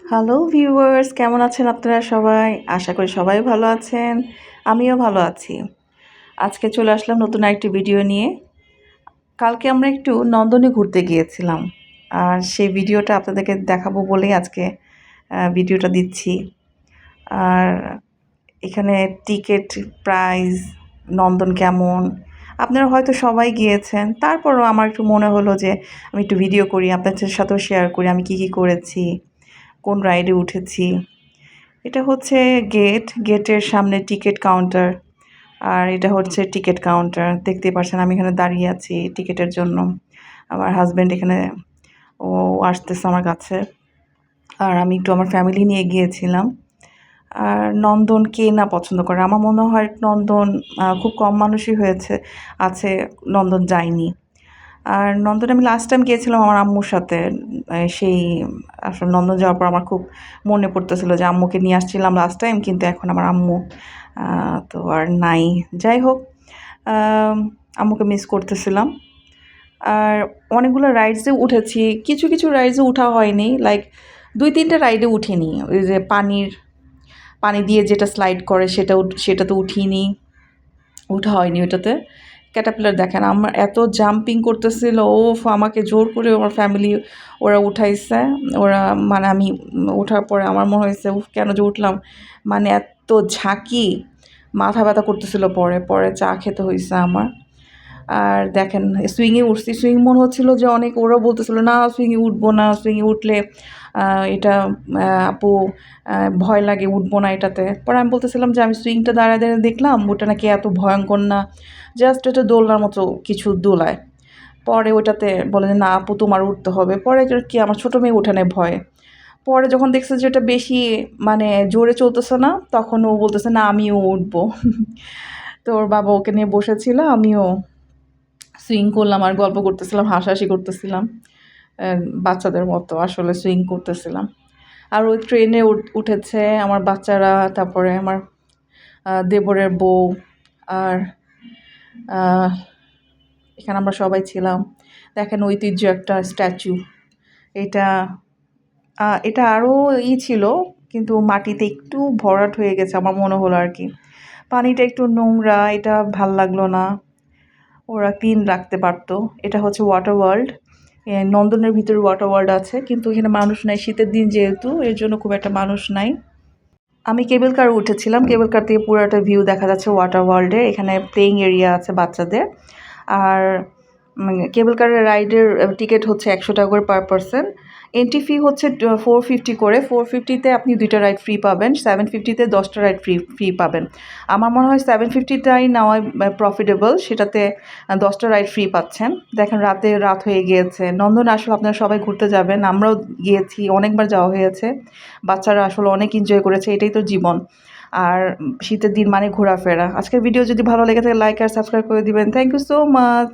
Hello viewers, কেমন আছেন আপনারা সবাই? আশা করি সবাই ভালো আছেন। আমিও ভালো আছি। আজকে চলে আসলাম নতুন আরেকটি ভিডিও নিয়ে। কালকে আমরা একটু নন্দনে ঘুরতে গিয়েছিলাম। আর সেই ভিডিওটা আপনাদেরকে দেখাবো বলেই আজকে ভিডিওটা দিচ্ছি। আর এখানে টিকিট প্রাইস, নন্দন কেমন? আপনারা হয়তো সবাই গিয়েছেন। তারপরও আমার একটু মনে হলো যে আমি একটু ভিডিও করি, আপনাদের সাথেও শেয়ার করি আমি কী, কী করেছি, কোন রাইডে উঠেছি। এটা হচ্ছে গেটের সামনে টিকিট কাউন্টার। আর এটা হচ্ছে টিকিট কাউন্টার। দেখতেই পাচ্ছেন আমি এখানে দাঁড়িয়ে আছি টিকিটের জন্য। আমার হাসব্যান্ড এখানে ও আসতেছে আমার কাছে। আর আমি একটু আমার ফ্যামিলি নিয়ে গিয়েছিলাম। আর নন্দন কে না পছন্দ করে? আমার মনে হয় নন্দন খুব কম মানুষই আছে নন্দন যায়নি। আর নন্দনে আমি লাস্ট টাইম গিয়েছিলাম আমার আম্মুর সাথে। সেই আসলে নন্দন যাওয়ার পর আমার খুব মনে পড়তেছিল যে আম্মুকে নিয়ে আসছিলাম লাস্ট টাইম, কিন্তু এখন আমার আম্মু তো আর নাই। যাই হোক, আম আম্মুকে মিস করতেছিলাম। আর অনেকগুলো রাইডসে উঠেছি। কিছু, কিছু রাইডসে উঠা হয়নি। লাইক ২-৩ টা রাইডে উঠিনি। ওই যে পানি দিয়ে যেটা স্লাইড করে সেটাতে উঠিনি। উঠা হয়নি ওটাতে। ক্যাটারপিলার দেখেন আমার এত জাম্পিং করতেছিল, ওফ! আমাকে জোর করে আমার ফ্যামিলি ওরা উঠাইছে। ওরা মানে আমি ওঠার পরে আমার মনে হয়েছে উফ! কেন যে উঠলাম? মানে এত ঝাঁকি, মাথা ব্যথা করতেছিল পরে চা খেতে হইছে আমার। আর দেখেন সুইংয়ে উঠছি। সুইং মনে হচ্ছিল যে অনেক, ওরাও বলতেছিল, "না সুইংয়ে উঠবো না, সুইংয়ে উঠলে এটা আপু ভয় লাগে, উঠবো না এটাতে।" পরে আমি বলতেছিলাম যে, "আমি সুইংটা দাঁড়ায়, দাঁড়ায় দেখলাম ওটা নাকি এত ভয়ঙ্কর না। জাস্ট এটা দোলনার মতো কিছু দোলায়।" পরে ওইটাতে বলে যে, "না আপু তোমার উঠতে হবে।" পরে কি আমার ছোটো মেয়ে ওঠে নাই ভয়ে। পরে যখন দেখছে যে ওটা বেশি মানে জোরে চলতেছে না, তখন ও বলতেছে, "না আমিও উঠবো।" তো ওর বাবা ওকে নিয়ে বসেছিল, আমিও সুইং করলাম আর গল্প করতেছিলাম, হাসাহাসি করতেছিলাম। অ্যা বাচ্চাদের মতো আসলে সুইং করতেছিলাম। আর ওই ট্রেনে উঠেছে আমার বাচ্চারা, তারপরে আমার দেবরের বউ, আর আ এখানে আমরা সবাই ছিলাম। দেখেন ঐতিহ্য একটা স্ট্যাচু। এটা এটা আরও ছিল, কিন্তু মাটিতে একটু ভরাট হয়ে গেছে আমার মনে হলো আরকি। পানিটা একটু নোংরা, এটা ভাল লাগলো না। ওরা ক্লিন রাখতে পারতো। এটা হচ্ছে ওয়াটার ওয়ার্ল্ড। নন্দনের ভিতরে ওয়াটার ওয়ার্ল্ড আছে, কিন্তু এখানে মানুষ নাই। শীতের দিন যেহেতু, এর জন্য খুব একটা মানুষ নাই। আমি কেবল কারে উঠেছিলাম। কেবল কার থেকে পুরাটা ভিউ দেখা যাচ্ছে ওয়াটার ওয়ার্ল্ডের। এখানে প্লেইং এরিয়া আছে বাচ্চাদের। আর কেবল কারের রাইডের টিকিট হচ্ছে ৳১০০ করে পার পারসন। এন্ট্রি ফি হচ্ছে ৳450 করে। ৳450 তে আপনি ২ টা রাইড ফ্রি পাবেন। ৳750 তে ১০ টা রাইড ফ্রি পাবেন। আমার মনে হয় ৳750 টাই নেওয়াই প্রফিটেবল। সেটাতে ১০ টা রাইড ফ্রি পাচ্ছেন। দেখেন রাত হয়ে গিয়েছে। নন্দনে আসলে আপনারা সবাই ঘুরতে যাবেন। আমরাও গিয়েছি, অনেকবার যাওয়া হয়েছে। বাচ্চারা আসলে অনেক এনজয় করেছে। এটাই তো জীবন। আর শীতের দিন মানে ঘোরাফেরা। আজকের ভিডিও যদি ভালো লেগে থাকে লাইক আর সাবস্ক্রাইব করে দিবেন। Thank you so much.